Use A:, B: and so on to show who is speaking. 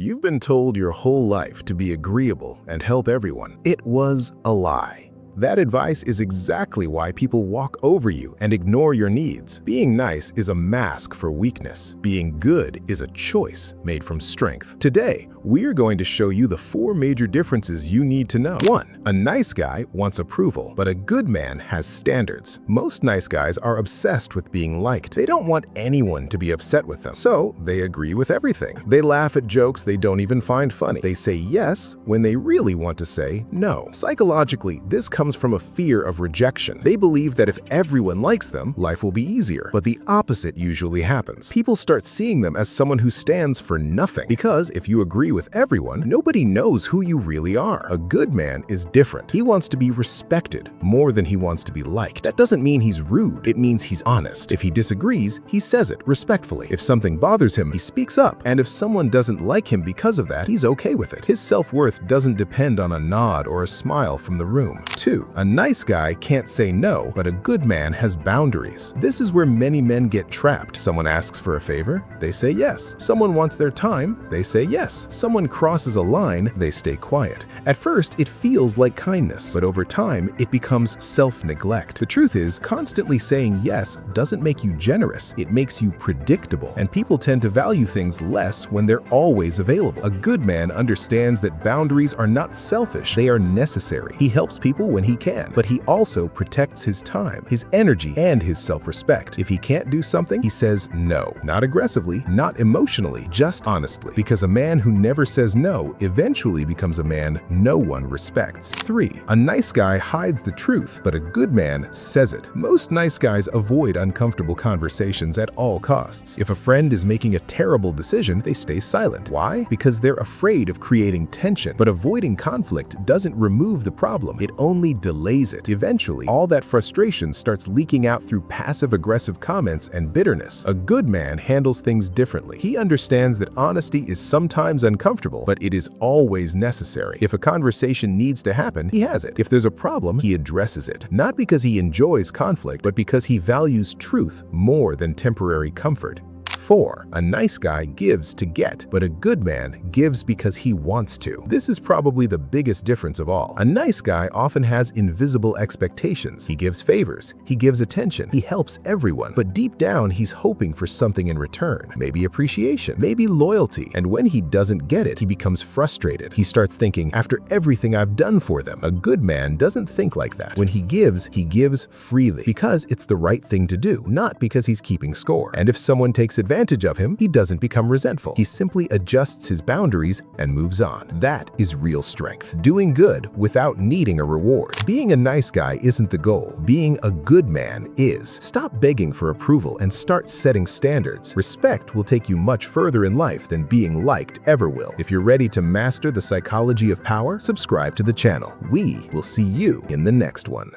A: You've been told your whole life to be agreeable and help everyone. It was a lie. That advice is exactly why people walk over you and ignore your needs. Being nice is a mask for weakness. Being good is a choice made from strength. Today, we're going to show you the 4 major differences you need to know. 1. A nice guy wants approval, but a good man has standards. Most nice guys are obsessed with being liked. They don't want anyone to be upset with them, so they agree with everything. They laugh at jokes they don't even find funny. They say yes when they really want to say no. Psychologically, this comes from a fear of rejection. They believe that if everyone likes them, life will be easier. But the opposite usually happens. People start seeing them as someone who stands for nothing. Because if you agree with everyone, nobody knows who you really are. A good man is different. He wants to be respected more than he wants to be liked. That doesn't mean he's rude. It means he's honest. If he disagrees, he says it respectfully. If something bothers him, he speaks up. And if someone doesn't like him because of that, he's okay with it. His self-worth doesn't depend on a nod or a smile from the room. 2. A nice guy can't say no, but a good man has boundaries. This is where many men get trapped. Someone asks for a favor, they say yes. Someone wants their time, they say yes. Someone crosses a line, they stay quiet. At first, it feels like kindness, but over time, it becomes self-neglect. The truth is, constantly saying yes doesn't make you generous, it makes you predictable. And people tend to value things less when they're always available. A good man understands that boundaries are not selfish, they are necessary. He helps people when he can, but he also protects his time, his energy, and his self-respect. If he can't do something, he says no. Not aggressively, not emotionally, just honestly. Because a man who never says no eventually becomes a man no one respects. 3. A nice guy hides the truth, but a good man says it. Most nice guys avoid uncomfortable conversations at all costs. If a friend is making a terrible decision, they stay silent. Why? Because they're afraid of creating tension. But avoiding conflict doesn't remove the problem, it only delays it. Eventually, all that frustration starts leaking out through passive-aggressive comments and bitterness. A good man handles things differently. He understands that honesty is sometimes uncomfortable, but it is always necessary. If a conversation needs to happen, he has it. If there's a problem, he addresses it. Not because he enjoys conflict, but because he values truth more than temporary comfort. 4. A nice guy gives to get, but a good man gives because he wants to. This is probably the biggest difference of all. A nice guy often has invisible expectations. He gives favors, he gives attention, he helps everyone, but deep down he's hoping for something in return. Maybe appreciation, maybe loyalty. And when he doesn't get it, he becomes frustrated. He starts thinking, after everything I've done for them. A good man doesn't think like that. When he gives freely because it's the right thing to do, not because he's keeping score. And if someone takes advantage of him, he doesn't become resentful. He simply adjusts his boundaries and moves on. That is real strength. Doing good without needing a reward. Being a nice guy isn't the goal. Being a good man is. Stop begging for approval and start setting standards. Respect will take you much further in life than being liked ever will. If you're ready to master the psychology of power, subscribe to the channel. We will see you in the next one.